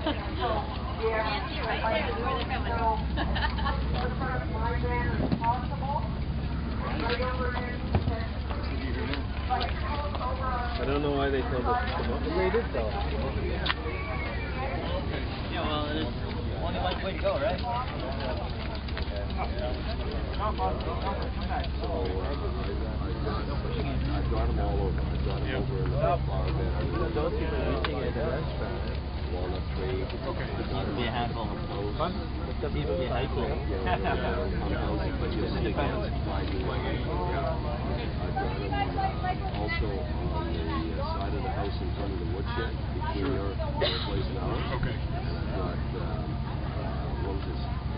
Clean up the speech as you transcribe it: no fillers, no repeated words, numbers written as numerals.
I don't know why they told us to come up. They did tell us to come up. Yeah, well, there's only one way to go, right? So, I've got them all over. I've got them over in the flower bed. Those people are eating at the restaurant. Walnut tree. Okay. It seems to be a handful. Fun? It seems to be a handful. Just depends. I've got them also on the side of the house in front of the woodshed between your place and ours. Okay. And I've got